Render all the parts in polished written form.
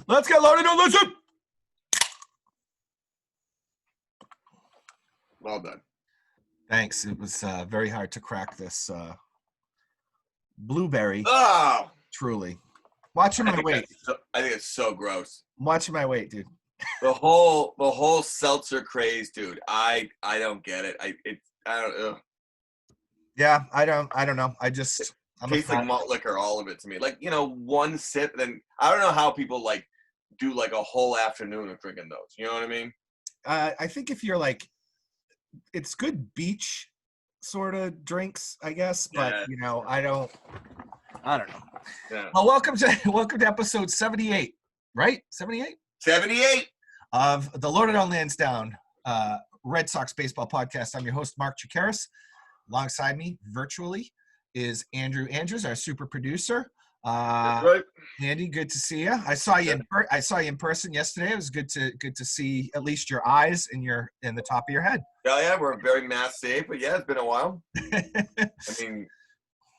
Let's get loaded and listen. Well done. Thanks. It was very hard to crack this blueberry. Oh, Truly. Watching my weight. I think it's so gross. I'm watching my weight, dude. The whole seltzer craze, dude. I don't get it. I don't. Ugh. Yeah, I don't know. I'm Tastes a like malt liquor, all of it to me. Like, one sip, then I don't know how people do a whole afternoon of drinking those. You know what I mean? I think if you're it's good beach sort of drinks, I guess, but Yeah. I don't know. Yeah. Well, welcome to episode 78, right? 78 of the Loaded on Lansdowne Red Sox baseball podcast. I'm your host, Mark Chikaris. Alongside me, virtually, is Andrew Andrews, our super producer. That's right. Andy, good to see you. I saw you in person yesterday. It was good to see at least your eyes and in the top of your head. Yeah, we're very mask safe, but yeah, it's been a while. I mean,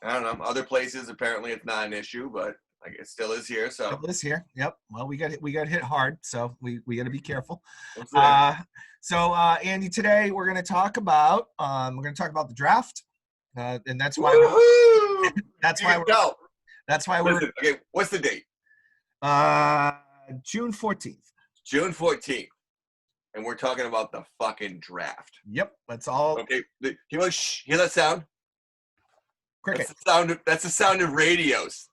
I don't know. Other places apparently it's not an issue, but it still is here. So it is here. Yep. Well, we got hit hard, so we got to be careful. So Andy, today we're going to talk about the draft, and that's why we're okay. What's the date? June 14th. June 14th, and we're talking about the fucking draft. Yep, that's all. Okay, hear that sound? Cricket. That's the sound of radios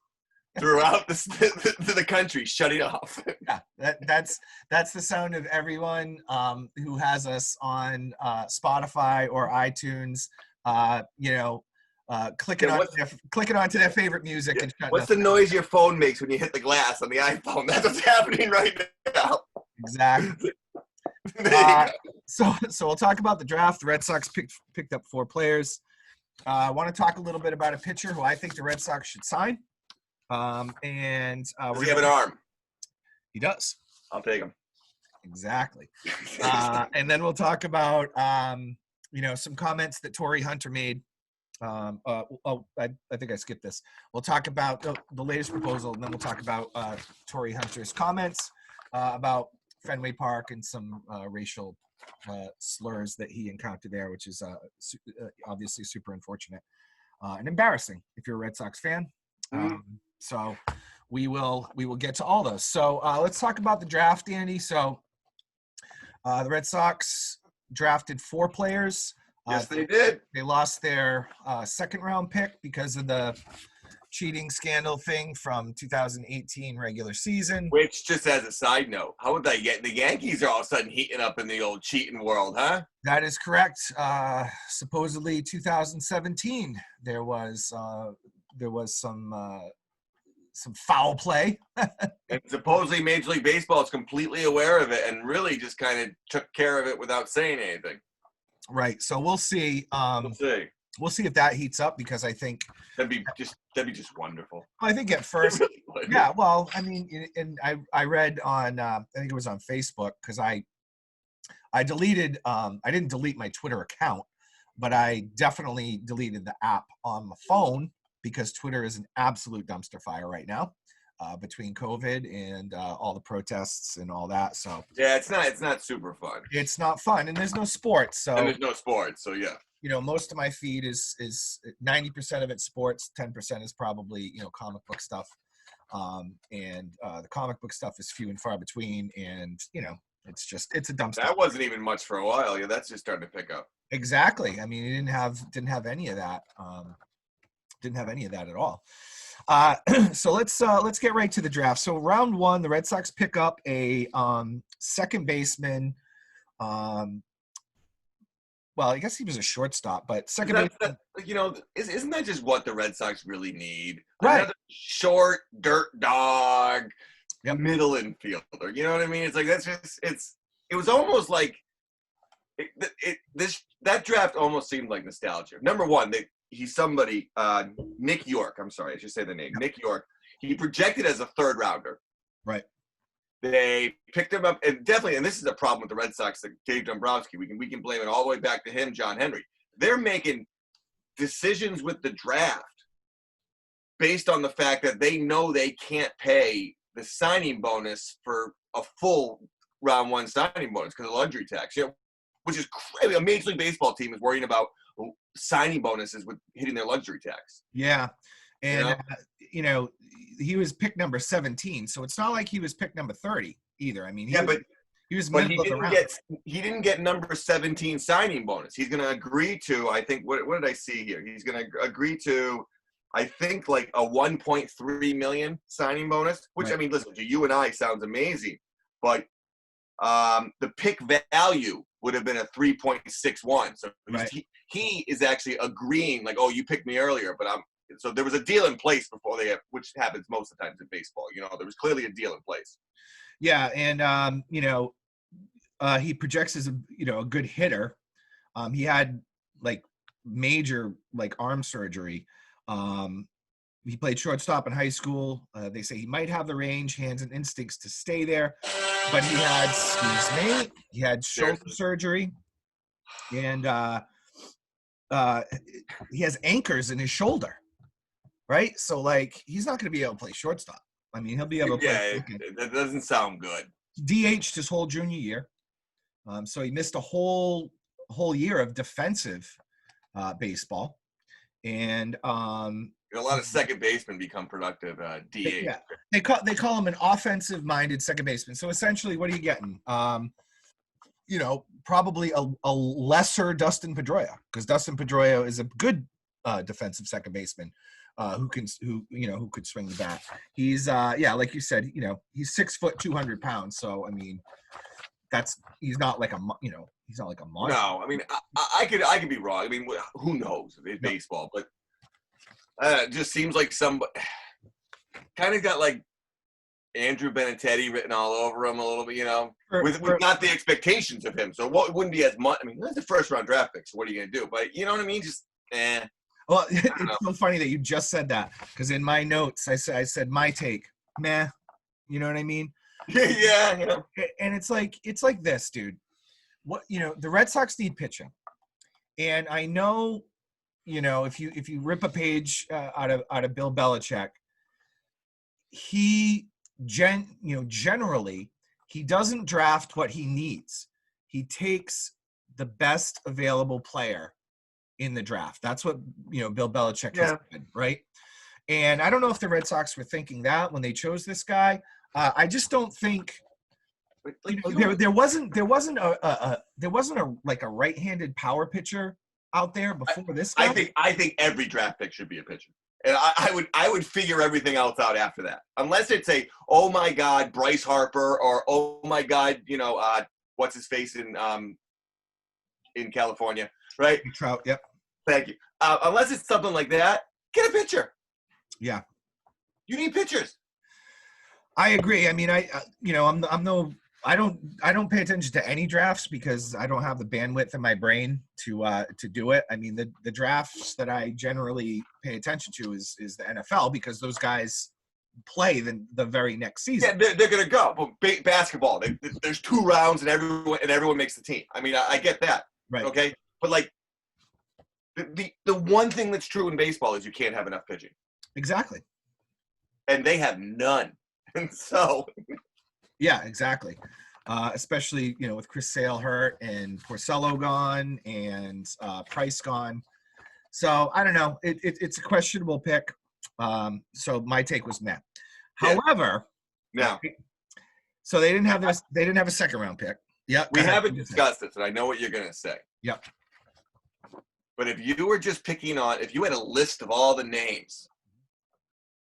throughout the country shutting off. Yeah, that's the sound of everyone who has us on Spotify or iTunes. Clicking onto their favorite music. Yeah. And shutting what's the noise your phone makes when you hit the glass on the iPhone? That's what's happening right now. Exactly. So we'll talk about the draft. The Red Sox picked up 4 players. I want to talk a little bit about a pitcher who I think the Red Sox should sign. Does he have an arm? He does. I'll take him. Exactly. And then we'll talk about some comments that Torii Hunter made. I think I skipped this. We'll talk about the latest proposal, and then we'll talk about Torii Hunter's comments about Fenway Park and some racial slurs that he encountered there, which is obviously super unfortunate and embarrassing if you're a Red Sox fan. So we will get to all those. So let's talk about the draft, Andy. So the Red Sox drafted 4 players. Yes, they did. They lost their second round pick because of the cheating scandal thing from 2018 regular season. Which, just as a side note, how would they get? The Yankees are all of a sudden heating up in the old cheating world, huh? That is correct. Supposedly 2017, there was some foul play. And supposedly Major League Baseball is completely aware of it and really just kind of took care of it without saying anything. Right. So we'll see. We'll see if that heats up, because I think that'd be just wonderful. I think at first, yeah. Well, I mean, and I read on I think it was on Facebook, because I deleted I didn't delete my Twitter account, but I definitely deleted the app on my phone, because Twitter is an absolute dumpster fire right now, between COVID and all the protests and all that. So yeah, it's not super fun. It's not fun, and there's no sports. So yeah. Most of my feed is 90% of it sports, 10% is probably comic book stuff, and the comic book stuff is few and far between, and it's a dumpster. That wasn't even much for a while. Yeah, that's just starting to pick up. Exactly. I mean, it didn't have any of that. Didn't have any of that at all. So let's get right to the draft. So round 1, the Red Sox pick up a second baseman. Well, I guess he was a shortstop, but second baseman. Isn't that just what the Red Sox really need? Right. Another short dirt dog, yep. Middle infielder. You know what I mean? It's like it was almost like that draft almost seemed like nostalgia. Number one, he's somebody, Nick York. I'm sorry, I should say the name. Yep. Nick York. He projected as a 3rd rounder. Right. They picked him up, and this is a problem with the Red Sox. Dave Dombrowski, we can blame it all the way back to him, John Henry. They're making decisions with the draft based on the fact that they know they can't pay the signing bonus for a full round one signing bonus because of luxury tax. You know, which is crazy. A Major League Baseball team is worrying about signing bonuses with hitting their luxury tax. Yeah. And, You know? He was pick number 17, so it's not like he was pick number 30 either. I mean, he was but middle of the round. He didn't get number 17 signing bonus. He's going to agree to, I think, what did I see here? He's going to agree to, I think, like a 1.3 million signing bonus, which, right. I mean, listen, to you and I sounds amazing, but the pick value would have been a 3.61. So right. he is actually agreeing, like, oh, you picked me earlier, but so there was a deal in place before which happens most of the times in baseball. You know, there was clearly a deal in place. Yeah, and he projects as a good hitter. He had like major arm surgery. He played shortstop in high school. They say he might have the range, hands, and instincts to stay there, but he had shoulder surgery, and he has anchors in his shoulder. Right? So, he's not going to be able to play shortstop. I mean, he'll be able to play. That doesn't sound good. DH'd his whole junior year. So he missed a whole year of defensive baseball. And a lot of second basemen become productive DH. Yeah. They call him an offensive-minded second baseman. So essentially, what are you getting? Probably a lesser Dustin Pedroia, because Dustin Pedroia is a good defensive second baseman. Who could swing the bat. He's like you said, he's 6 foot 200 pounds. So I mean, he's not like a monster. No, I mean, I could be wrong. I mean, who knows? It's baseball, but it just seems like somebody kind of got like Andrew Benintendi written all over him a little bit, with not the expectations of him. So what wouldn't be as much. I mean, that's a first round draft pick. So what are you gonna do? But you know what I mean? Just Well, it's so funny that you just said that, because in my notes I said my take, meh. You know what I mean? Yeah. And it's like this, dude. What the Red Sox need pitching, and I know, if you rip a page out of Bill Belichick, he generally he doesn't draft what he needs. He takes the best available player in the draft. That's what Bill Belichick has said, right? And I don't know if the Red Sox were thinking that when they chose this guy. I just don't think there wasn't a right-handed power pitcher out there before this guy. I think every draft pick should be a pitcher, and I would figure everything else out after that, unless it's oh my God, Bryce Harper, or oh my God, what's his face in California. Right? Trout, yep. Thank you. Unless it's something like that, get a pitcher. Yeah. You need pitchers. I agree. I mean, I don't pay attention to any drafts because I don't have the bandwidth in my brain to do it. I mean, the drafts that I generally pay attention to is the NFL, because those guys play the very next season. Yeah, they're gonna go. But basketball, there's 2 rounds and everyone makes the team. I mean, I get that. Right. Okay. But the one thing that's true in baseball is you can't have enough pitching. Exactly. And they have none. And so. Yeah, exactly. Especially, with Chris Sale hurt and Porcello gone and Price gone. So I don't know. It's a questionable pick. So my take was meh. Yeah. However, so they didn't have a second round pick. Yeah. We haven't discussed this, and I know what you're gonna say. Yep. But if you were just if you had a list of all the names,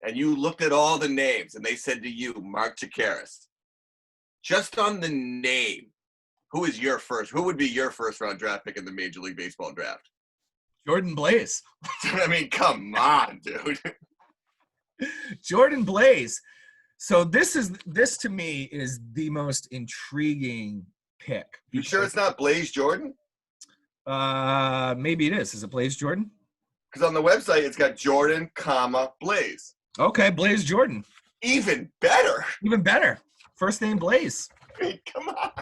and you looked at all the names, and they said to you, Mark Chikaris, just on the name, who would be your first round draft pick in the Major League Baseball draft? Jordan Blaze. I mean, come on, dude. Jordan Blaze. So this to me is the most intriguing pick. You sure it's not Blaze Jordan? Maybe it is. Is it Blaze Jordan? Because on the website it's got Jordan, Blaze. Okay, Blaze Jordan. Even better. Even better. First name Blaze. I mean, come on.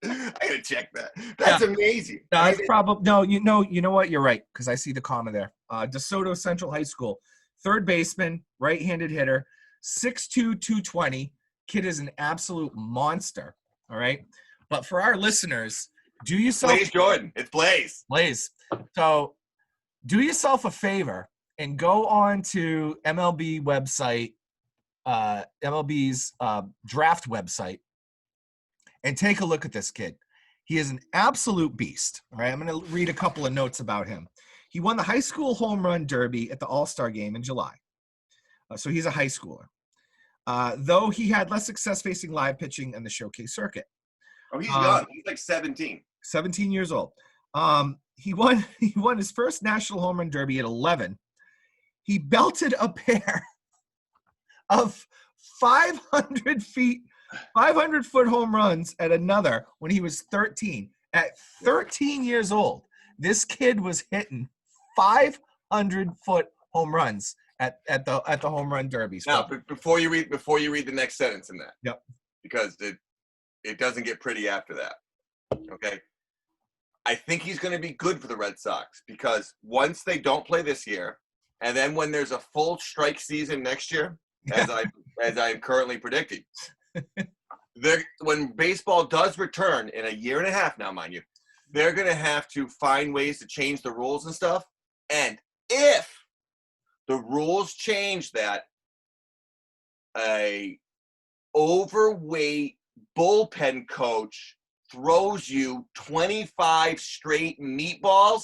I gotta check that. That's amazing. No, it's probably you know what? You're right, because I see the comma there. DeSoto Central High School, third baseman, right-handed hitter. 6'2", 220. Kid is an absolute monster. All right. But for our listeners, do yourself Blaze Jordan. It's Blaze. Blaze. So do yourself a favor and go on to MLB website, MLB's draft website, and take a look at this kid. He is an absolute beast. All right. I'm going to read a couple of notes about him. He won the high school home run derby at the All-Star game in July. So he's a high schooler. Though he had less success facing live pitching in the showcase circuit. Oh, he's young. He's like 17. 17 years old. He won his first national home run derby at 11. He belted a pair of 500-foot home runs at another when he was 13. At 13 years old, this kid was hitting 500-foot home runs at the home run derbies. Now, before you read the next sentence in that. Yep. Because it doesn't get pretty after that. Okay. I think he's going to be good for the Red Sox because once they don't play this year, and then when there's a full strike season next year, as I am currently predicting, when baseball does return in a year and a half now, mind you, they're going to have to find ways to change the rules and stuff. And if the rules change that a overweight bullpen coach throws you 25 straight meatballs,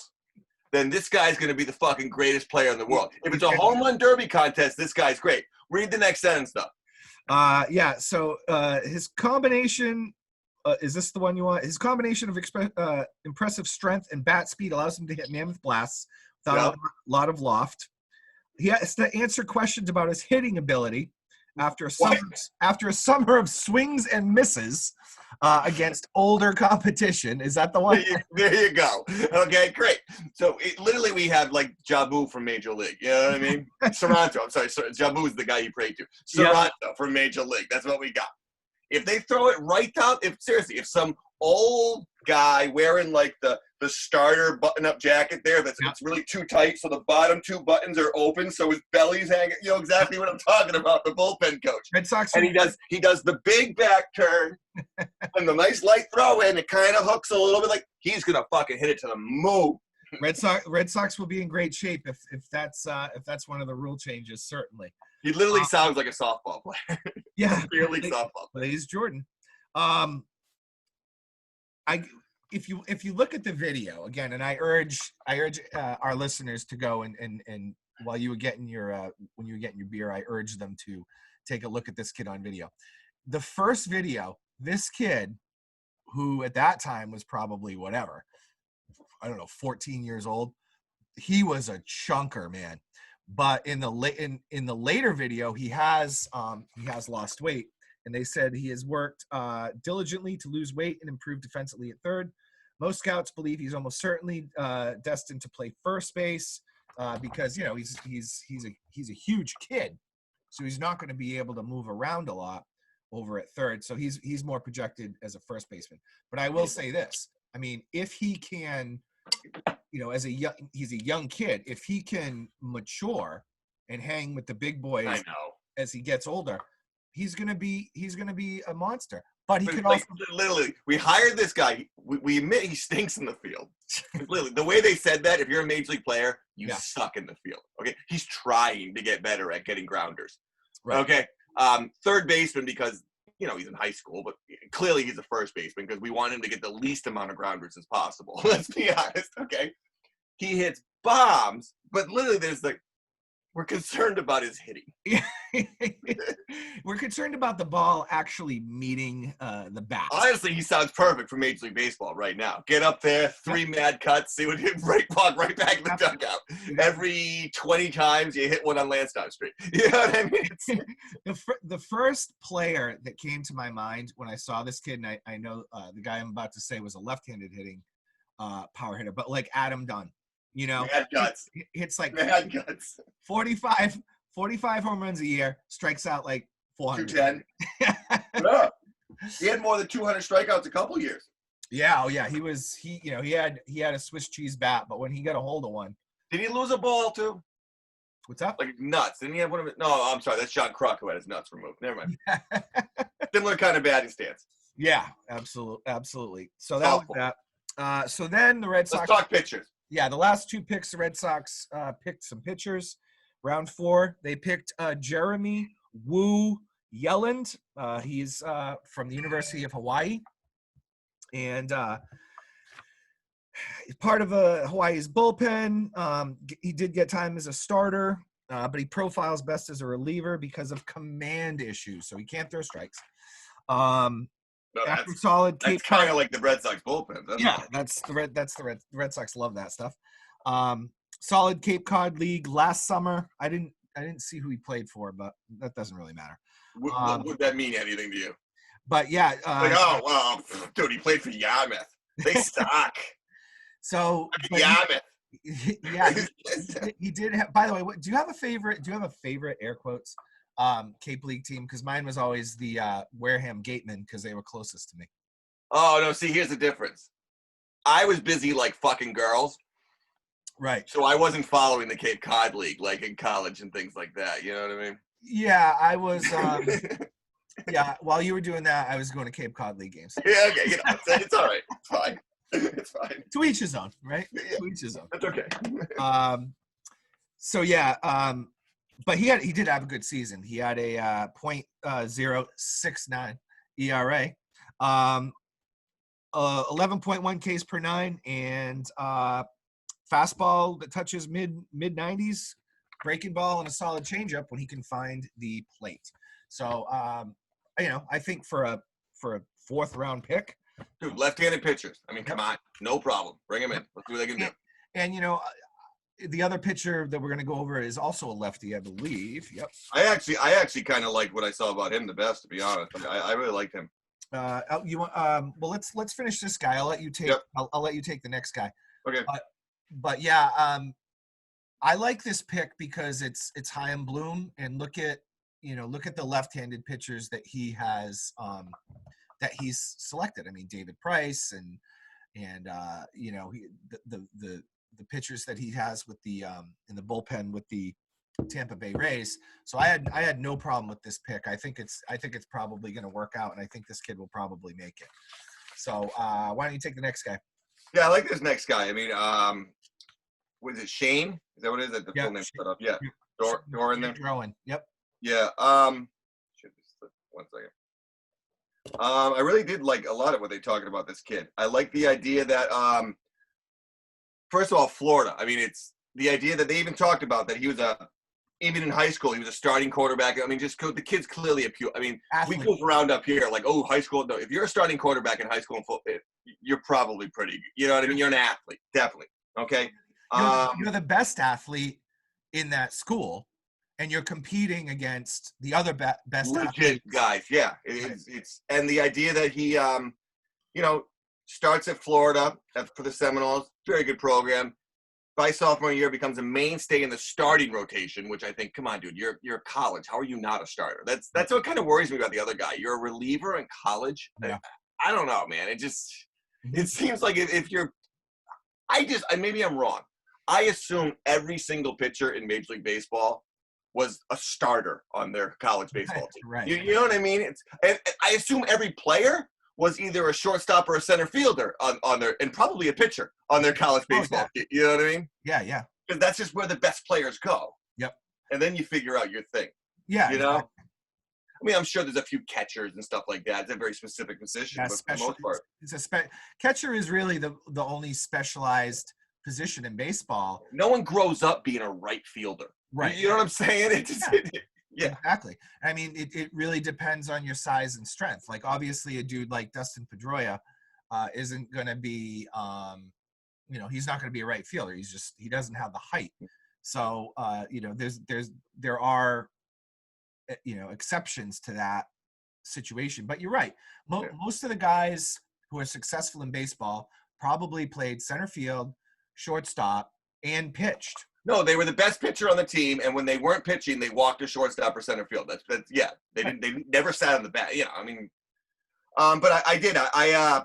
then this guy's going to be the fucking greatest player in the world. If it's a home run derby contest, this guy's great. Read the next sentence, though. Yeah, so his combination, is this the one you want? His combination of impressive strength and bat speed allows him to hit mammoth blasts without a lot of loft. He has to answer questions about his hitting ability after a summer of swings and misses against older competition. Is that the one? There you go. Okay, great. So literally we have like Jabu from Major League. You know what I mean? Toronto. I'm sorry. Jabu is the guy you pray to. Toronto from Major League. That's what we got. If they throw it right down, if some old guy wearing like the starter button-up jacket there it's really too tight, so the bottom two buttons are open, so his belly's hanging. You know exactly what I'm talking about. The bullpen coach. Red Sox. And he does the big back turn and the nice light throw in. It kind of hooks a little bit. Like he's gonna fucking hit it to the moon. Red Sox will be in great shape if that's one of the rule changes. Certainly. He literally sounds like a softball player. Yeah, clearly softball player. He's Jordan. If you look at the video again, and I urge our listeners to go and while you were getting your when you were getting your beer, I urge them to take a look at this kid on video. The first video, this kid, who at that time was probably whatever, I don't know, 14 years old, he was a chunker, man. But in the later video, he has lost weight, and they said he has worked diligently to lose weight and improve defensively at third. Most scouts believe he's almost certainly destined to play first base because he's a huge kid, so he's not going to be able to move around a lot over at third. So he's more projected as a first baseman. But I will say this: I mean, if he can, he's a young kid. If he can mature and hang with the big boys as he gets older, he's gonna be a monster. But he can also literally. We hired this guy. We admit he stinks in the field. Literally, the way they said that, if you're a major league player, you suck in the field. Okay, he's trying to get better at getting grounders. Right. Okay, third baseman because he's in high school, but clearly he's a first baseman because we want him to get the least amount of grounders as possible. Let's be honest. Okay, he hits bombs, but literally we're concerned about his hitting. We're concerned about the ball actually meeting the bat. Honestly, he sounds perfect for Major League Baseball right now. Get up there, 3 mad cuts, see what hit walk right back in the dugout. Every 20 times you hit one on Lansdowne Street. You know what I mean? The first player that came to my mind when I saw this kid, and I know the guy I'm about to say was a left-handed hitting power hitter, but like Adam Dunn. Mad guts. Hits like mad guts. 45 home runs a year, strikes out like 400. 210. Yeah. He had more than 200 strikeouts a couple years. Yeah, he had a Swiss cheese bat, but when he got a hold of one. Did he lose a ball too? What's up? Like nuts. Didn't he have one of it? No, I'm sorry. That's Sean Kruk who had his nuts removed. Never mind. Similar kind of batting stance. Yeah, absolutely. So that was that. So then the Red Sox. Let's talk pitchers. Yeah, the last 2 picks, the Red Sox picked some pitchers. Round 4, they picked Jeremy Wu Yelland. He's from the University of Hawaii. And he's part of Hawaii's bullpen. He did get time as a starter, but he profiles best as a reliever because of command issues. So he can't throw strikes. No, After solid Cape that's kind of like the Red Sox bullpen. That's the Red Sox love that stuff. Solid Cape Cod League last summer. I didn't see who he played for, but that doesn't really matter. Would that mean anything to you? But yeah, dude, he played for Yarmouth. They suck. So Yarmouth. Yeah, he did have. By the way, do you have a favorite? Do you have a favorite air quotes Cape League team? Because mine was always the Wareham Gatemen because they were closest to me. Oh no! See, here's the difference. I was busy like fucking girls. Right. So I wasn't following the Cape Cod League like in college and things like that. You know what I mean? Yeah, I was. Yeah, while you were doing that, I was going to Cape Cod League games. Yeah, okay. It's all right. It's fine. It's fine. To each his own, right? Yeah. To each his own. That's okay. So yeah, but he did have a good season. He had a .069 ERA, 11.1 Ks per 9, and fastball that touches mid 90s, breaking ball, and a solid changeup when he can find the plate. So I think for a 4th round pick. Dude, left-handed pitchers. I mean, come on. No problem. Bring them in. Let's see what they can do. And the other pitcher that we're going to go over is also a lefty, I believe. Yep. I actually kind of like what I saw about him the best, to be honest. I really liked him. You want? Well, let's finish this guy. I'll let you take. Yep. I'll let you take the next guy. Okay. But yeah, I like this pick because it's Chaim Bloom, and look at the left-handed pitchers that he has. That he's selected. I mean, David Price and the pitchers that he has with the in the bullpen with the Tampa Bay Rays. So I had no problem with this pick. I think it's probably going to work out, and I think this kid will probably make it. So why don't you take the next guy? Yeah, I like this next guy. I mean, was it Shane? Is that what it is? The full name set up. Yeah, Door in there. Rowan. Yep. Yeah. One second. I really did like a lot of what they're talking about this kid. I like the idea that, first of all, Florida. I mean, it's the idea that they even talked about that he was even in high school, he was a starting quarterback. I mean, the kid's clearly a pure. I mean, athlete. We go around up here like, oh, high school. No, if you're a starting quarterback in high school and football, you're probably pretty good. You know what I mean? You're an athlete, definitely. Okay. You're the best athlete in that school. And you're competing against the other best legit guys. Yeah, it's and the idea that he, starts at Florida for the Seminoles, very good program. By sophomore year, becomes a mainstay in the starting rotation. Which I think, come on, dude, you're college. How are you not a starter? That's what kind of worries me about the other guy. You're a reliever in college. Yeah. I don't know, man. It seems like if you're, maybe I'm wrong. I assume every single pitcher in Major League Baseball was a starter on their college baseball team. Right. You know what I mean? And I assume every player was either a shortstop or a center fielder on their, and probably a pitcher on their college baseball team. You know what I mean? Yeah. Because that's just where the best players go. Yep. And then you figure out your thing. Yeah. You know? Exactly. I mean, I'm sure there's a few catchers and stuff like that. It's a very specific position, but for the most part. Catcher is really the only specialized position in baseball. No one grows up being a right fielder. Right. You know what I'm saying? Yeah. Exactly. I mean, it really depends on your size and strength. Like, obviously, a dude like Dustin Pedroia isn't going to be, he's not going to be a right fielder. He doesn't have the height. So, there are, exceptions to that situation. But you're right. Most of the guys who are successful in baseball probably played center field, shortstop, and pitched. No, they were the best pitcher on the team, and when they weren't pitching, they walked to shortstop or center field. That's yeah. They never sat on the bat. Yeah, I mean, but I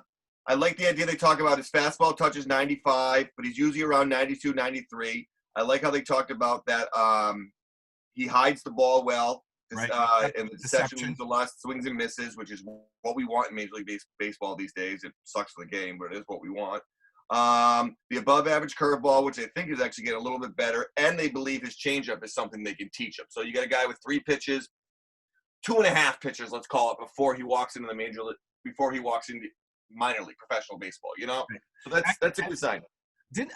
like the idea they talk about his fastball touches 95, but he's usually around 92, 93. I like how they talked about that. He hides the ball well. Right. And the deception leads to less swings and misses, which is what we want in Major League Baseball these days. It sucks for the game, but it is what we want. The above-average curveball, which I think is actually getting a little bit better, and they believe his changeup is something they can teach him. So you got a guy with 3 pitches, 2.5 pitches, let's call it, before he walks into minor league professional baseball. So that's a good sign.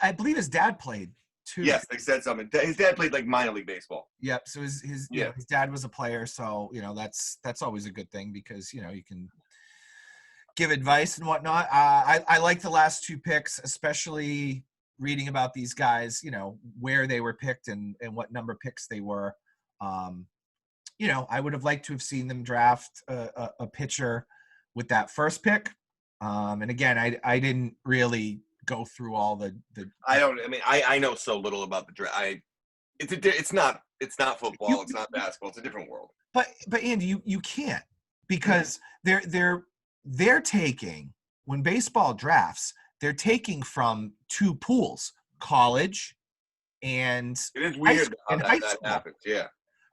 I believe his dad played too. Yes, they said something. His dad played like minor league baseball. Yep. So his dad was a player, so that's always a good thing because you can give advice and whatnot. I like the last 2 picks, especially reading about these guys, where they were picked and what number picks they were. I would have liked to have seen them draft a pitcher with that first pick. And again, I didn't really go through all the. I know so little about the draft. It's not football. It's not basketball. It's a different world. But Andy, you can't because they're taking, when baseball drafts, they're taking from 2 pools, college and it is weird how that happens. Yeah.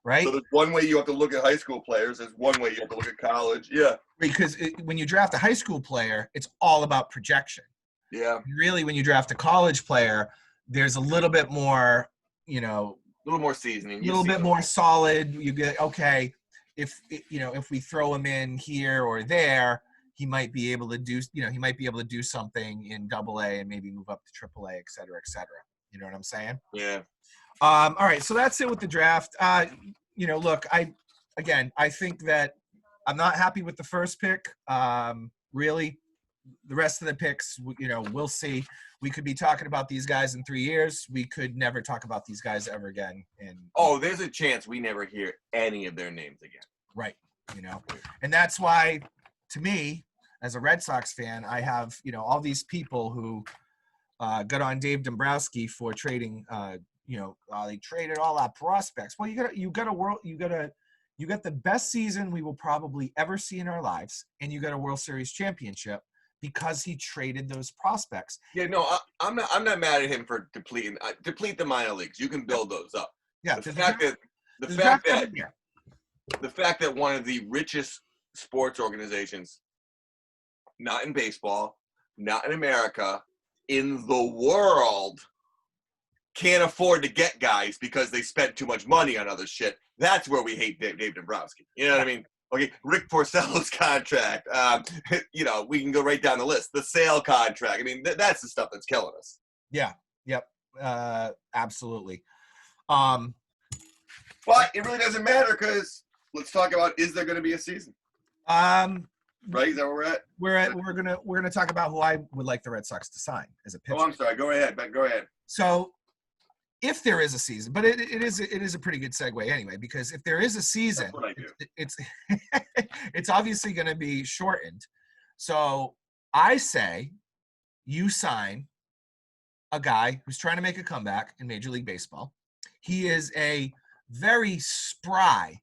Right. So there's one way you have to look at high school players. There's one way you have to look at college. Yeah. Because when you draft a high school player, it's all about projection. Yeah. Really, when you draft a college player, there's a little bit more, a little more seasoning, a little bit more solid. You get, okay, if we throw him in here or there, he might be able to do something in AA and maybe move up to AAA, et cetera, et cetera. You know what I'm saying? Yeah. All right. So that's it with the draft. Look, I think that I'm not happy with the first pick. Really, the rest of the picks, we'll see. We could be talking about these guys in 3 years. We could never talk about these guys ever again. There's a chance we never hear any of their names again. Right. And that's why, to me, as a Red Sox fan, I have, all these people who got on Dave Dombrowski for trading, they traded all our prospects. Well, you got the best season we will probably ever see in our lives, and you got a World Series championship because he traded those prospects. Yeah, no, I'm not mad at him for deplete the minor leagues. You can build those up. Yeah, the fact that one of the richest sports organizations, not in baseball, not in America, in the world, can't afford to get guys because they spent too much money on other shit. That's where we hate Dave Dombrowski. You know what I mean? Okay, Rick Porcello's contract. We can go right down the list. The Sale contract. I mean, that's the stuff that's killing us. Yeah. Yep. Absolutely. But it really doesn't matter because let's talk about, is there going to be a season? Right? Is that where we're at? We're gonna talk about who I would like the Red Sox to sign as a pitcher. Oh, I'm sorry. Go ahead. So, if there is a season, but it is a pretty good segue anyway, because if there is a season, that's what I do. It's obviously going to be shortened. So I say you sign a guy who's trying to make a comeback in Major League Baseball. He is a very spry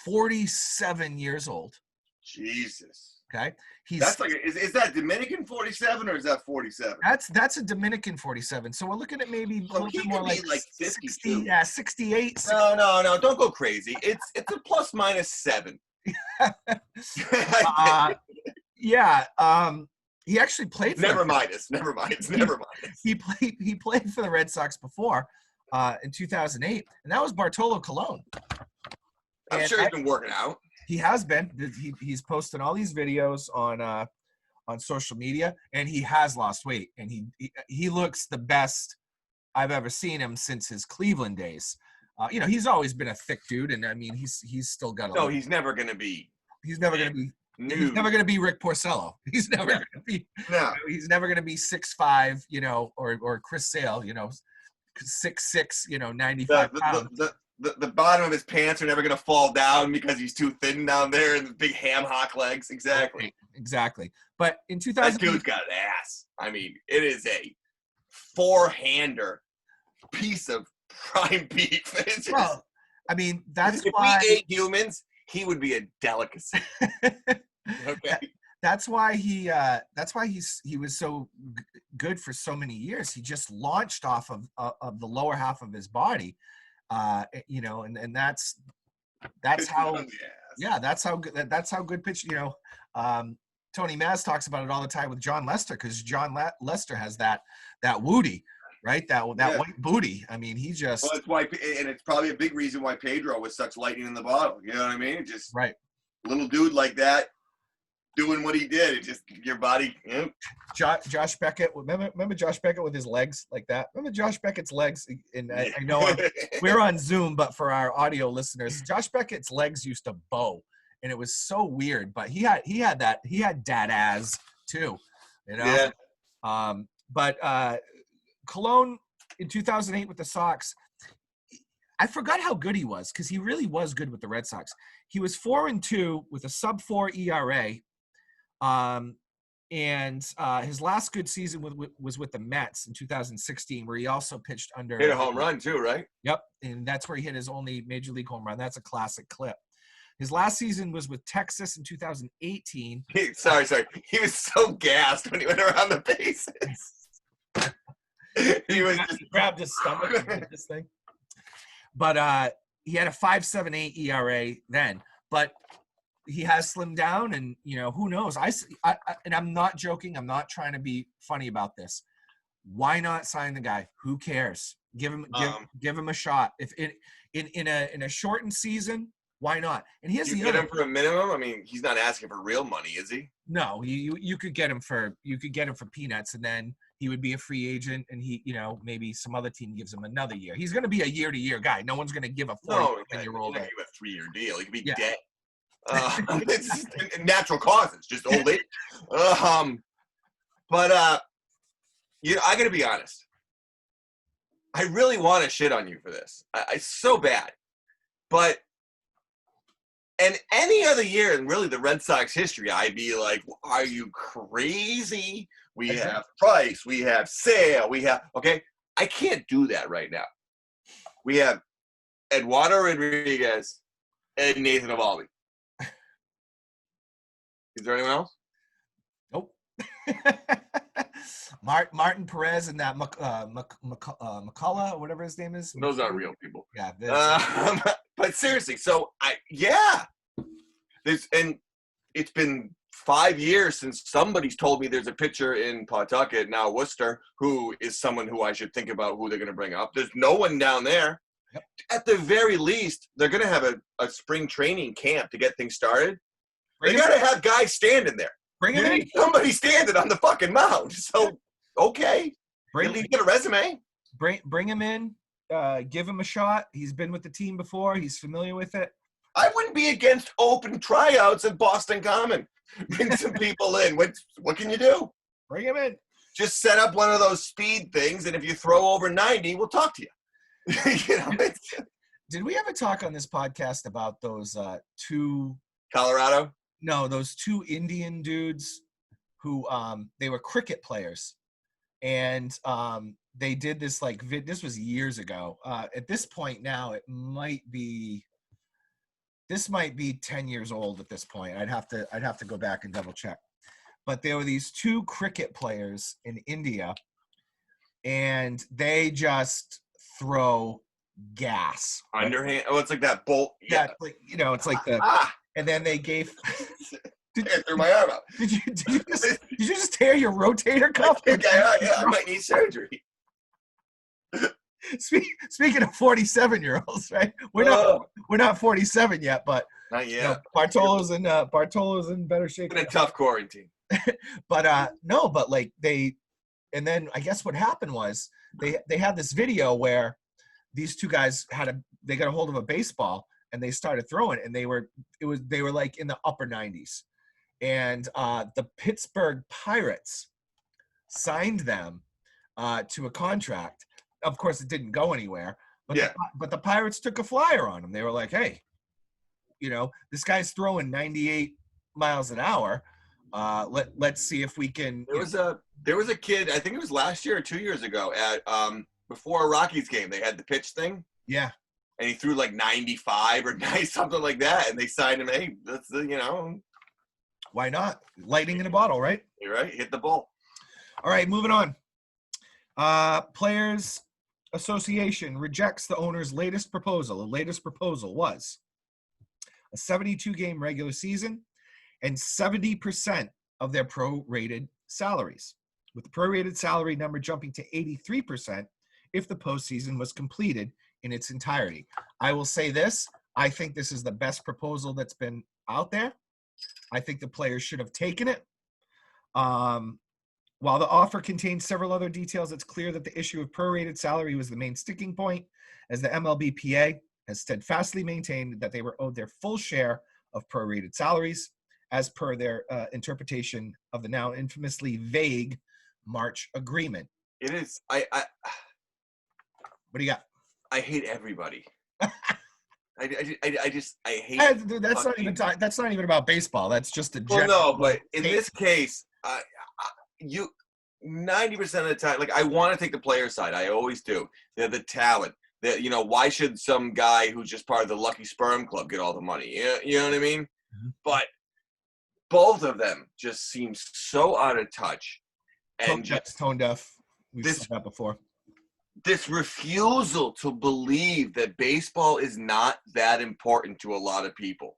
47 years old. Jesus. Okay. That's like, is that Dominican 47 or is that 47? That's a Dominican 47. So we're looking at maybe a little bit more like 60, 68. 60. No, don't go crazy. It's a plus minus 7. Yeah. He actually played for Never mind. He played for the Red Sox before in 2008, and that was Bartolo Colon. I'm sure he's been working out. He has been. He's posted all these videos on social media, and he has lost weight, and he looks the best I've ever seen him since his Cleveland days. He's always been a thick dude, and I mean he's still got a. No, he's never gonna be. He's never gonna be. Nude. He's never gonna be Rick Porcello. He's never gonna be. No. He's never gonna be 6'5", or Chris Sale, 6'6", 95 pounds. The bottom of his pants are never going to fall down because he's too thin down there and the big ham hock legs. Exactly. But in 2000, that dude's got an ass. I mean, it is a 4-hander piece of prime beef. Well, I mean, that's if why we ate humans, he would be a delicacy. Okay. That's why he was so good for so many years. He just launched off of the lower half of his body, and that's how, yeah, that's how good pitch. Tony Maz talks about it all the time with John Lester, because John Lester has that woody, right? That white booty. I mean, he just. Well, it's why, and it's probably a big reason why Pedro was such lightning in the bottle. You know what I mean? Just right. Little dude like that doing what he did. It just your body. You know? Josh Beckett. Remember Josh Beckett with his legs like that? Remember Josh Beckett's legs? And I know we're on Zoom, but for our audio listeners, Josh Beckett's legs used to bow. And it was so weird, but he had dad ass too, Yeah. But Cologne in 2008 with the Sox, I forgot how good he was, because he really was good with the Red Sox. He was 4-2 with a sub-4 ERA, and his last good season was with the Mets in 2016, where he also pitched under. Hit a home run too, right? Yep, and that's where he hit his only major league home run. That's a classic clip. His last season was with Texas in 2018. Sorry. He was so gassed when he went around the bases. He grabbed his stomach and did this thing. But he had a 5.78 ERA then. But he has slimmed down, and who knows? And I'm not joking. I'm not trying to be funny about this. Why not sign the guy? Who cares? Give him a shot. If in a shortened season. Why not? And here's the other. Get him for a minimum. I mean, he's not asking for real money, is he? No, you could get him for peanuts, and then he would be a free agent, and he maybe some other team gives him another year. He's going to be a year-to-year guy. No one's going to give a 40-year-old a 3-year deal. He could be dead. It's natural causes, just old age. But I got to be honest. I really want to shit on you for this. I so bad, but. And any other year in really the Red Sox history, I'd be like, are you crazy? We have Price, we have Sale, okay? I can't do that right now. We have Eduardo Rodriguez and Nathan Eovaldi. Is there anyone else? Nope. Martin Perez and that McCullough, whatever his name is. Those aren't real people. Yeah. But seriously, so and it's been 5 years since somebody's told me there's a pitcher in Pawtucket, now Worcester, who is someone who I should think about who they're going to bring up. There's no one down there. Yep. At the very least, they're going to have a spring training camp to get things started. They got to have guys standing there. Bring him in. Somebody standing on the fucking mound. So, okay. At least get a resume. Bring him in. Give him a shot. He's been with the team before. He's familiar with it. I wouldn't be against open tryouts at Boston Common. Bring some people in. What can you do? Bring him in. Just set up one of those speed things, and if you throw over 90, we'll talk to you. Did we ever talk on this podcast about those two Colorado? No, those two Indian dudes who they were cricket players, and they did this this was years ago. At this point now, this might be 10 years old at this point. I'd have to go back and double check. But there were these two cricket players in India, and they just throw gas. Underhand. Oh, it's like that bolt. Yeah, it's like the. And then they gave. I threw my arm out. Did you just tear your rotator cuff? Yeah, I might need surgery. Speaking of 47-year-olds, right? We're not 47 yet, but not yet. Bartolo's in better shape. In a tough quarantine. But and then I guess what happened was they had this video where these two guys they got a hold of a baseball and they started throwing, and they were like in the upper 90s, and the Pittsburgh Pirates signed them to a contract. Of course, it didn't go anywhere, but the Pirates took a flyer on him. They were like, hey, this guy's throwing 98 miles an hour. Let's see if we can. There was a kid, I think it was last year or 2 years ago at before a Rockies game. They had the pitch thing. Yeah. And he threw like 95 or something like that, and they signed him. Hey, that's Why not? Lightning in a bottle, right? You're right. Hit the ball. All right, moving on. Players Association rejects the owner's latest proposal. The latest proposal was a 72-game regular season and 70% of their prorated salaries, with the prorated salary number jumping to 83% if the postseason was completed in its entirety. I will say this. I think this is the best proposal that's been out there. I think the players should have taken it. While the offer contains several other details, it's clear that the issue of prorated salary was the main sticking point, as the MLBPA has steadfastly maintained that they were owed their full share of prorated salaries, as per their interpretation of the now infamously vague March agreement. It is. What do you got? I hate everybody. I hate. That's not even that's not even about baseball. That's just a Well, general. no, but in this case, you 90% of the time, like I want to take the player side. I always do. They're the talent. That why should some guy who's just part of the Lucky Sperm Club get all the money? You know what I mean? Mm-hmm. But both of them just seem so out of touch. And tone deaf. We've said that before. This refusal to believe that baseball is not that important to a lot of people.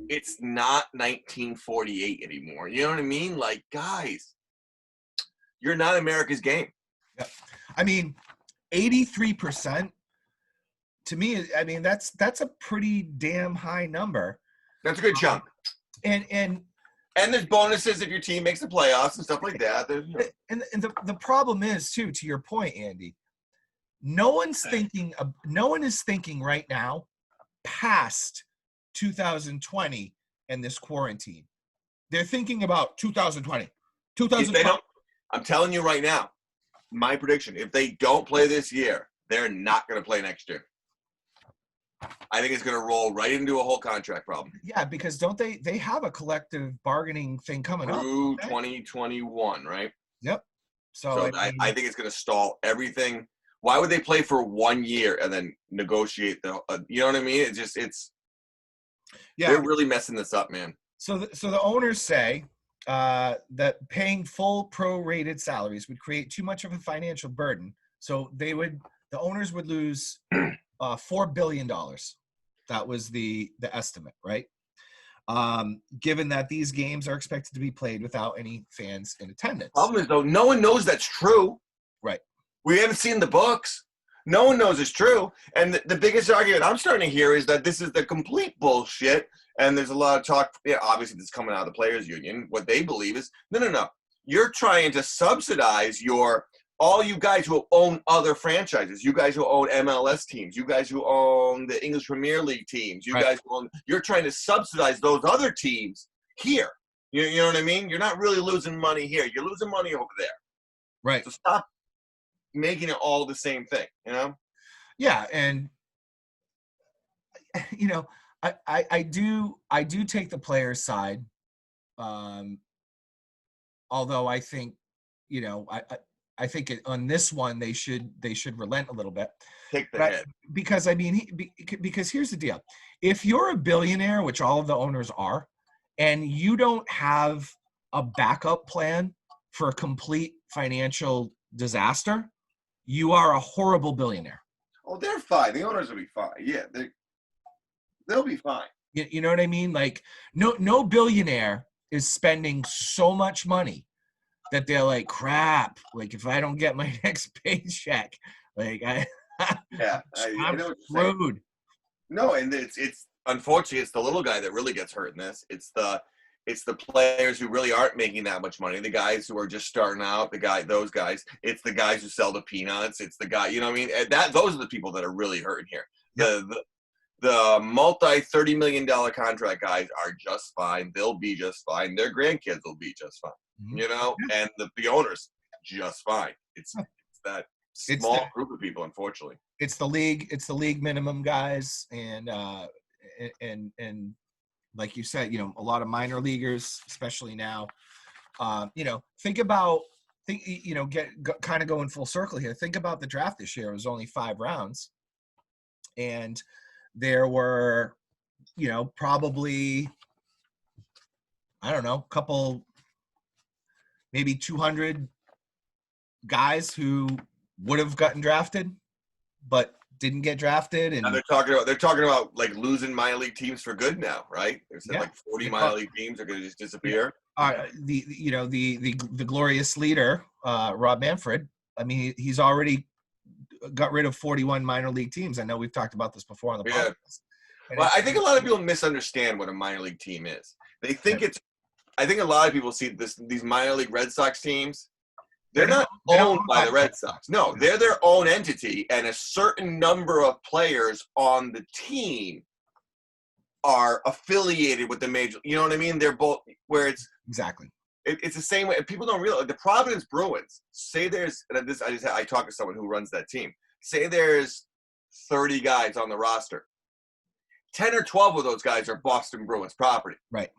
It's not 1948 anymore. You know what I mean? Like, guys, you're not America's game. Yeah. I mean, 83% to me, I mean, that's a pretty damn high number. That's a good chunk. And there's bonuses if your team makes the playoffs and stuff like that. And the problem is too, to your point, Andy, no one is thinking right now past 2020 and this quarantine. They're thinking about 2020. I'm telling you right now, my prediction, if they don't play this year, they're not going to play next year. I think it's going to roll right into a whole contract problem. Yeah, because don't they have a collective bargaining thing coming up? Through 2021, right? Yep. So I think it's going to stall everything. Why would they play for 1 year and then negotiate you know what I mean? They're really messing this up, man. So the owners say that paying full prorated salaries would create too much of a financial burden. So the owners would lose $4 billion. That was the estimate, right? Given that these games are expected to be played without any fans in attendance. Problem is, though, no one knows that's true. Right. We haven't seen the books. No one knows it's true. And the biggest argument I'm starting to hear is that this is the complete bullshit. And there's a lot of talk, obviously this is coming out of the players union. What they believe is, no. You're trying to subsidize all you guys who own other franchises, you guys who own MLS teams, you guys who own the English Premier League teams, you're trying to subsidize those other teams here. You know what I mean? You're not really losing money here. You're losing money over there. Right. So stop making it all the same thing, Yeah, and I do take the player's side. Although I think, I think on this one they should relent a little bit. Take the hit. Because because here's the deal: if you're a billionaire, which all of the owners are, and you don't have a backup plan for a complete financial disaster, you are a horrible billionaire. Oh, they're fine. The owners will be fine. Yeah, they'll be fine. You know what I mean? Like, no billionaire is spending so much money that they're like, crap, like if I don't get my next paycheck, like I'm screwed. No, and it's unfortunately it's the little guy that really gets hurt in this. It's the players who really aren't making that much money, the guys who are just starting out, those guys. It's the guys who sell the peanuts. It's the guy, you know what I mean? Those are the people that are really hurting here. Yep. The multi-$30 million contract guys are just fine. They'll be just fine. Their grandkids will be just fine. Mm-hmm. And the owners just fine. It's that small group of people, unfortunately. It's the league minimum guys, and like you said, a lot of minor leaguers, especially now. Think about kind of going full circle here. Think about the draft this year. It was only 5 rounds, and there were, probably I don't know, couple, maybe 200 guys who would have gotten drafted, but didn't get drafted. And Now they're talking about like losing minor league teams for good now, right? They said like 40 minor league teams are going to just disappear. The glorious leader, Rob Manfred. I mean, he's already got rid of 41 minor league teams. I know we've talked about this before on the podcast. Well, I think a lot of people misunderstand what a minor league team is. They think I think a lot of people see these minor league Red Sox teams. They're not owned by the Red Sox. No, they're their own entity, and a certain number of players on the team are affiliated with the major. You know what I mean? They're both where it's exactly. It's the same way. People don't realize the Providence Bruins. Say there's this. I talked to someone who runs that team. Say there's 30 guys on the roster. 10 or 12 of those guys are Boston Bruins property. Right.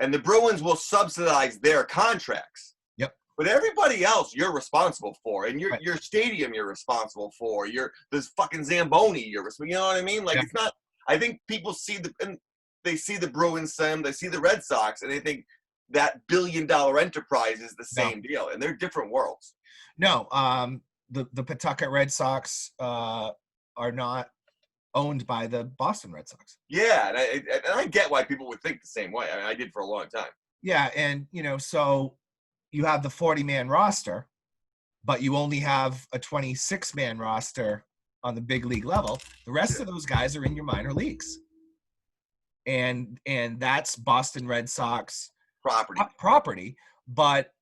And the Bruins will subsidize their contracts. Yep. But everybody else you're responsible for. And your stadium you're responsible for. There's fucking Zamboni you know what I mean? Like It's not I think people see they see the Bruins, they see the Red Sox, and they think that billion-dollar enterprise is the same deal. And they're different worlds. No, the Pawtucket Red Sox are not owned by the Boston Red Sox. Yeah, and I get why people would think the same way. I mean, I did for a long time. Yeah, and so you have the 40-man roster, but you only have a 26-man roster on the big league level. The rest of those guys are in your minor leagues, and that's Boston Red Sox property. But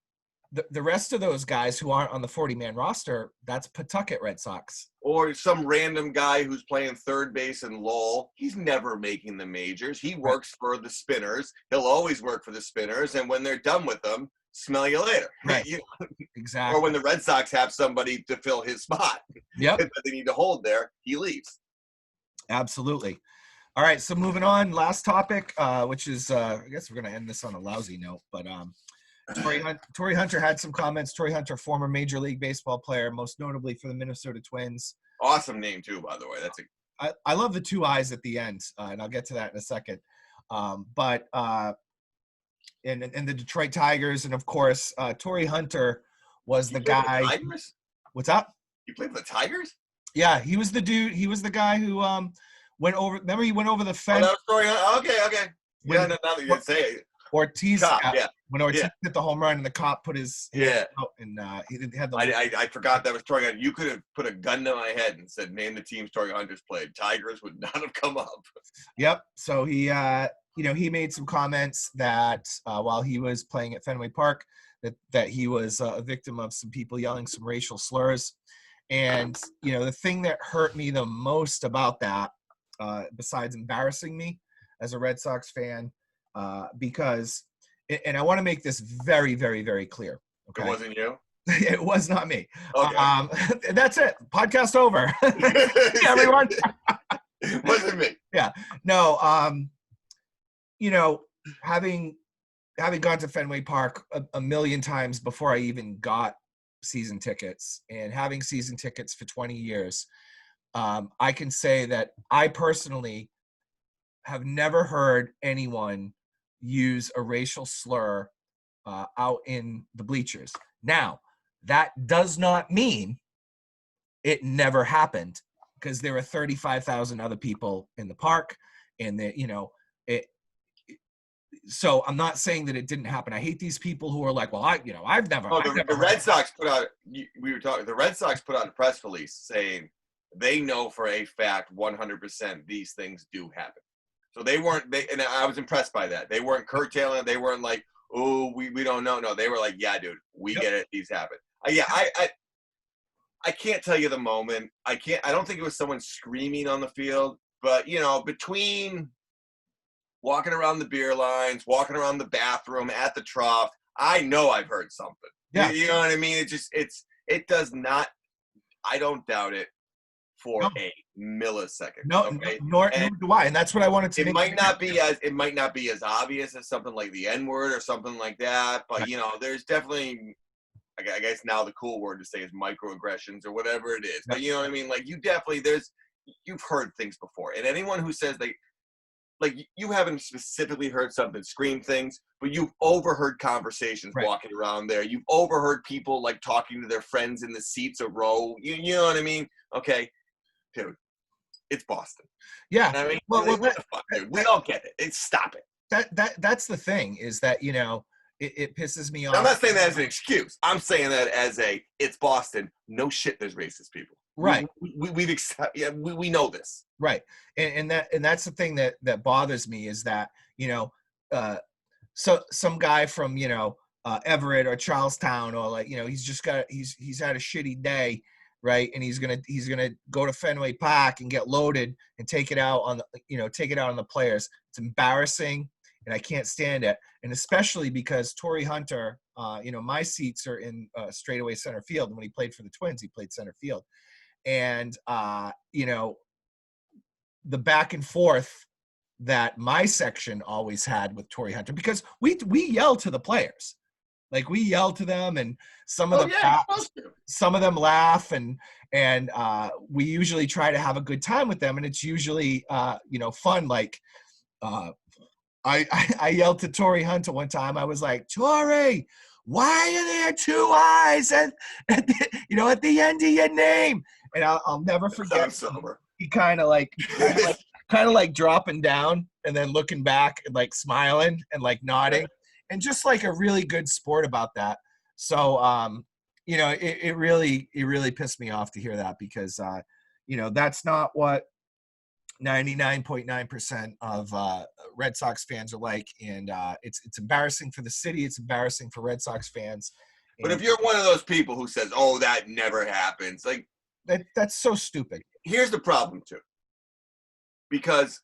the rest of those guys who aren't on the 40-man roster, that's Pawtucket Red Sox. Or some random guy who's playing third base in Lowell. He's never making the majors. He works for the Spinners. He'll always work for the Spinners. And when they're done with them, smell you later. Right. Exactly. Or when the Red Sox have somebody to fill his spot that they need to hold there, he leaves. Absolutely. All right, so moving on, last topic, which is, I guess we're going to end this on a lousy note, but Torii Hunter had some comments. Torii Hunter, former Major League Baseball player, most notably for the Minnesota Twins. Awesome name too, by the way. I love the two eyes at the end, and I'll get to that in a second. But and the Detroit Tigers, and of course, Torii Hunter was the guy. The Tigers? What's up? You played for the Tigers? Yeah, he was the dude. He was the guy who went over. Remember, he went over the fence. Oh, that was Torii Hunter. Okay. Yeah, now that you didn't say it. Ortiz, when Ortiz hit the home run and the cop put his out and he had the. I forgot that was Torii Hunter. You could have put a gun to my head and said, "Name the teams Torii Hunter's played." Tigers would not have come up. Yep. So he, he made some comments that while he was playing at Fenway Park, that he was a victim of some people yelling some racial slurs, and the thing that hurt me the most about that, besides embarrassing me as a Red Sox fan. Because, and I want to make this very, very, very clear. Okay? It wasn't you? It was not me. Okay. That's it. Podcast over. Everyone. It wasn't me. Yeah. No. Having gone to Fenway Park a million times before I even got season tickets, and having season tickets for 20 years, I can say that I personally have never heard anyone use a racial slur out in the bleachers. Now, that does not mean it never happened, because there were 35,000 other people in the park, and so I'm not saying that it didn't happen. I hate these people who are like, well, I've never. The Red Sox put out. We were talking. The Red Sox put out a press release saying they know for a fact 100% these things do happen. So and I was impressed by that. They weren't curtailing. They weren't like, oh, we don't know. No, they were like, yeah, dude, we get it. These happen. I can't tell you the moment. I don't think it was someone screaming on the field, but between walking around the beer lines, walking around the bathroom, at the trough, I know I've heard something. Yeah. You know what I mean? It does not. I don't doubt it for a millisecond. No, nor do I, and that's what I wanted to. It might not be as obvious as something like the N-word or something like that, but there's definitely, I guess now the cool word to say is microaggressions or whatever it is. But you know what I mean? Like you've heard things before, and anyone who says like you haven't specifically heard something scream things, but you've overheard conversations Right. walking around there. You've overheard people like talking to their friends in the seats a row. You know what I mean? Okay, dude, it's Boston. Yeah. I mean, Well, what the fuck, dude? We all get it. Stop it. that's the thing is that, you know, it pisses me I'm off. not saying that as an excuse. I'm saying that as it's Boston. No shit, there's racist people. Right. We know this. Right. And that's the thing that bothers me is that, you know, so some guy from, you know, Everett or Charlestown, or like, you know, he's had a shitty day, right? And he's gonna go to Fenway Park and get loaded and take it out on the players. It's embarrassing, and I can't stand it. And especially because Torii Hunter, you know, my seats are in straightaway center field. And when he played for the Twins, he played center field. And you know, the back and forth that my section always had with Torii Hunter, because we yell to the players, like we yell to them, and some of them laugh, and we usually try to have a good time with them, and it's usually you know, fun. Like I yelled to Torii Hunter one time. I was like, Torii, why are there two eyes at the end of your name? And I'll never forget. He kind of like dropping down and then looking back and like smiling and like nodding, and just like a really good sport about that. So you know, it really pissed me off to hear that, because you know, that's not what 99.9% of Red Sox fans are like, and it's embarrassing for the city. It's embarrassing for Red Sox fans. But if you're one of those people who says, "Oh, that never happens," like that's so stupid. Here's the problem too, because,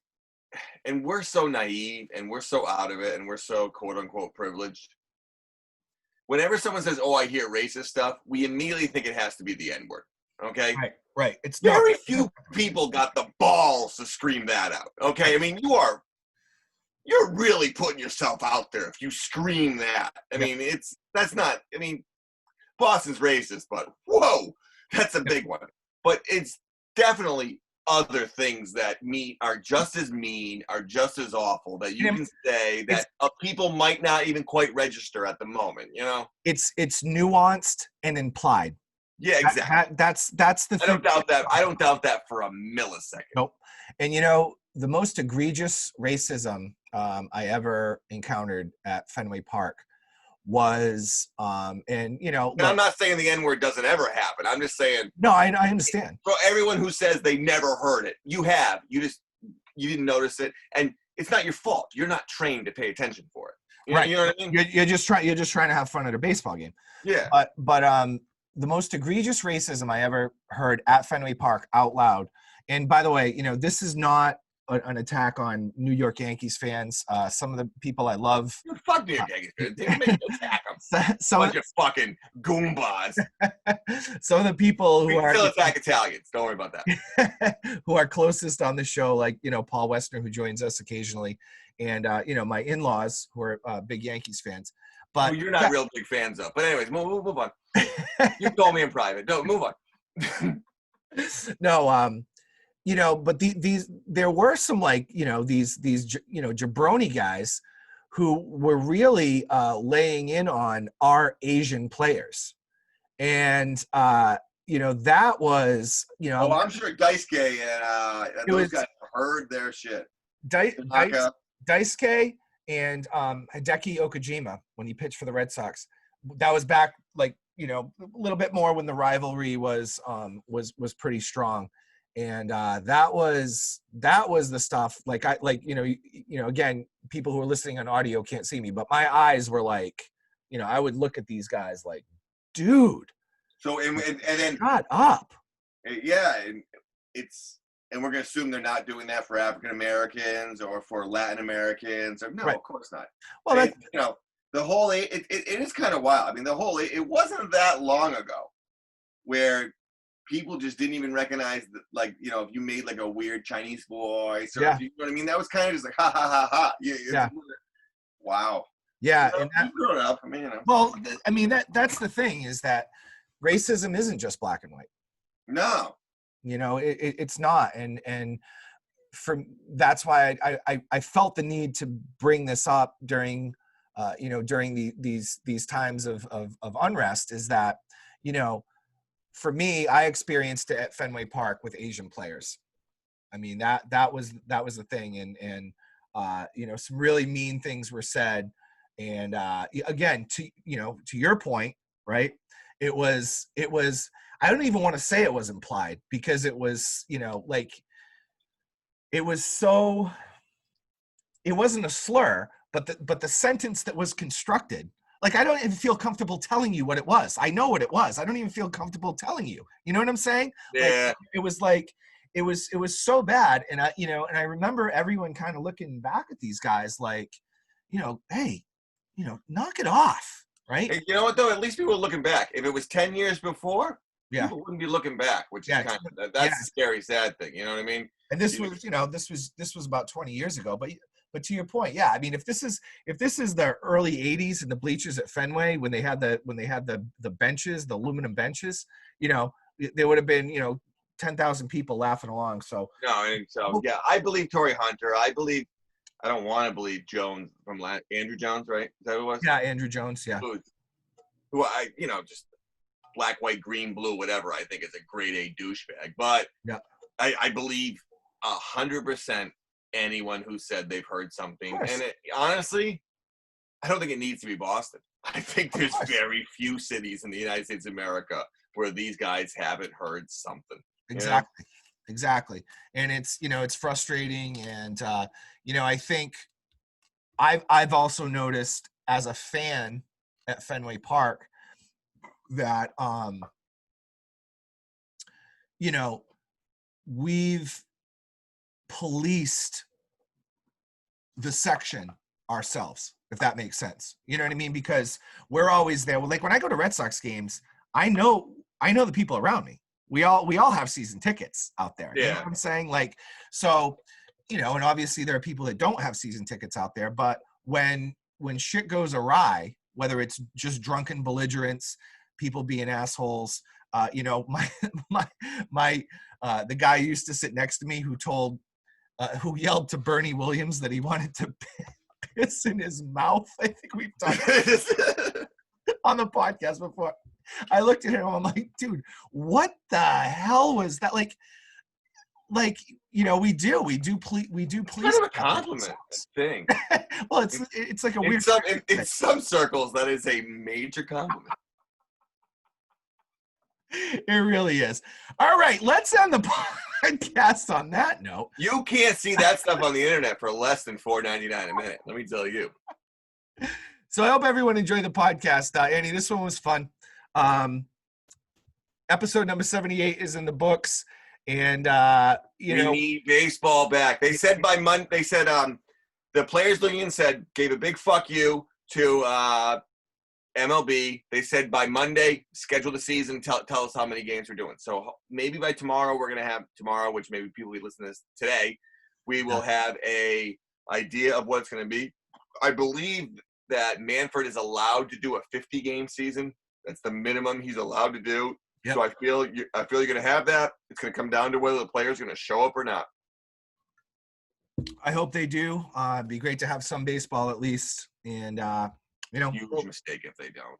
and we're so naive and we're so out of it and we're so quote unquote privileged. Whenever someone says, "Oh, I hear racist stuff," we immediately think it has to be the N-word. Okay. Right. It's very few people got the balls to scream that out. Okay. I mean, you're really putting yourself out there if you scream that. I mean, that's not, I mean, Boston's racist, but whoa, that's a big one. But it's definitely other things that are just as mean, are just as awful, that you can say that people might not even quite register at the moment, you know? It's nuanced and implied. Yeah, exactly. That's the thing. I don't doubt that for a millisecond. Nope. And you know, the most egregious racism I ever encountered at Fenway Park was, and you know, I'm not saying the N-word doesn't ever happen. I'm just saying. No, I understand. For everyone who says they never heard it, you have. You didn't notice it, and it's not your fault. You're not trained to pay attention for it. Right. You know what I mean? You're just trying to have fun at a baseball game. Yeah. But the most egregious racism I ever heard at Fenway Park out loud. And by the way, you know, this is not an attack on New York Yankees fans. Some of the people I love. Fuck New York Yankees fans. They make no attack them. Bunch of fucking goombas. Some of the people who are still attack Italians. Don't worry about that. Who are closest on the show, like, you know, Paul Westner, who joins us occasionally, and you know, my in-laws who are big Yankees fans. But well, you're not real big fans of. But anyways, move on. You told me in private. Don't move on. No, you know, but there were some, like, you know, these you know, jabroni guys who were really laying in on our Asian players, and you know, that was, you know. Oh, I'm sure Daisuke and those guys heard their shit. Daisuke and Hideki Okajima, when he pitched for the Red Sox, that was back, like, you know, a little bit more when the rivalry was pretty strong, and that was the stuff. Like, you know, again, people who are listening on audio can't see me, but my eyes were like, you know, I would look at these guys like, dude. So and then shut up. Yeah, and we're gonna assume they're not doing that for African Americans or for Latin Americans. Or, no, right. Of course not. Well, that's, you know, the whole it is kind of wild. I mean, it wasn't that long ago where people just didn't even recognize that, like, you know, if you made like a weird Chinese voice, or if you know what I mean, that was kind of just like ha ha ha ha. Yeah. Wow. Yeah, you know, and you grew up. I mean, you know. Well, I mean, that's the thing, is that racism isn't just black and white. No. You know, it's not, and that's why I felt the need to bring this up during these times of unrest, is that, for me, I experienced it at Fenway Park with Asian players. I mean, that was the thing. And some really mean things were said. And again, to your point, right? It was, I don't even want to say it was implied, because it was, it was so, it wasn't a slur, but the sentence that was constructed, like, I don't even feel comfortable telling you what it was. I know what it was. I don't even feel comfortable telling you. You know what I'm saying? Yeah. Like, it was so bad. And I remember everyone kind of looking back at these guys like, hey, knock it off. Right. Hey, you know what though? At least people are looking back. If it was 10 years before, yeah, people wouldn't be looking back, which is that's the scary, sad thing. You know what I mean? And this was about 20 years ago. But to your point, yeah, I mean, if this is the early 80s and the bleachers at Fenway, when they had the benches, the aluminum benches, there would have been 10,000 people laughing along. So yeah, I believe Torii Hunter. I don't want to believe Jones from Andrew Jones, right? Is that who it was? Yeah, Andrew Jones. Yeah. Who I just black, white, green, blue, whatever. I think is a grade A douchebag. But yeah, I believe 100% anyone who said they've heard something. And honestly, I don't think it needs to be Boston. I think there's very few cities in the United States of America where these guys haven't heard something. Exactly. And it's frustrating. And, I think I've also noticed as a fan at Fenway Park that, we've policed the section ourselves, if that makes sense. You know what I mean? Because we're always there. Well, like when I go to Red Sox games, I know the people around me. We all have season tickets out there. Yeah. You know what I'm saying? Like, so, and obviously there are people that don't have season tickets out there, but when shit goes awry, whether it's just drunken belligerents, people being assholes, my the guy who used to sit next to me who yelled to Bernie Williams that he wanted to piss in his mouth. I think we've talked on the podcast before. I looked at him, I'm like, dude, what the hell was that? Like, we do please. Kind of a compliment thing. Well, it's like a weird. In some circles, that is a major compliment. It really is. All right, let's end the podcast on that note. You can't see that stuff on the internet for less than $4.99 a minute. Let me tell you. So I hope everyone enjoyed the podcast. Andy, this one was fun. Episode number 78 is in the books, and we need baseball back. They said by Monday. They said the Players Union gave a big fuck you to MLB. They said by Monday, schedule the season. Tell us how many games we're doing. So maybe by tomorrow, we're gonna have which maybe people will listen to this today. We will have a idea of what it's gonna be. I believe that Manfred is allowed to do a 50-game season. That's the minimum he's allowed to do. Yep. So I feel you're going to have that. It's going to come down to whether the players are going to show up or not. I hope they do. It'd be great to have some baseball at least. And huge mistake if they don't.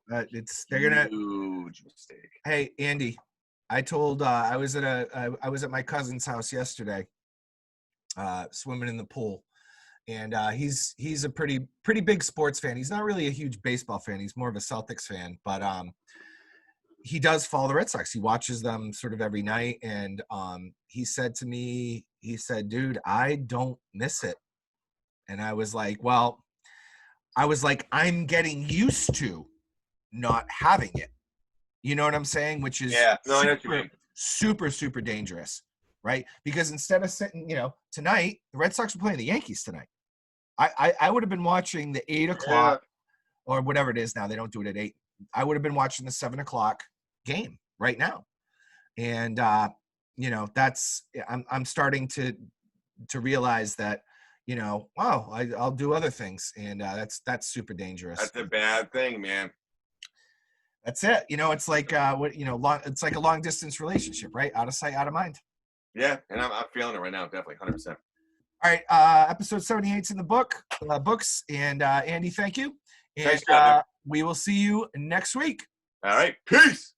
Huge mistake. Hey, Andy, I told I was at my cousin's house yesterday, swimming in the pool. And he's a pretty big sports fan. He's not really a huge baseball fan. He's more of a Celtics fan, but he does follow the Red Sox. He watches them sort of every night. And he said to me, dude, I don't miss it. And I was like, I'm getting used to not having it. You know what I'm saying? Which is super, super dangerous, right? Because instead of sitting, tonight, the Red Sox are playing the Yankees tonight. I would have been watching the 8 o'clock or whatever it is now. They don't do it at 8. I would have been watching the 7 o'clock game right now. And, I'm starting to realize that, I'll do other things. And that's super dangerous. That's a bad thing, man. That's it. It's like, it's like a long distance relationship, right? Out of sight, out of mind. Yeah. And I'm feeling it right now. Definitely 100%. All right. Episode 78's in the books. And Andy, thank you. And Nice job, man. we will see you next week. All right. Peace.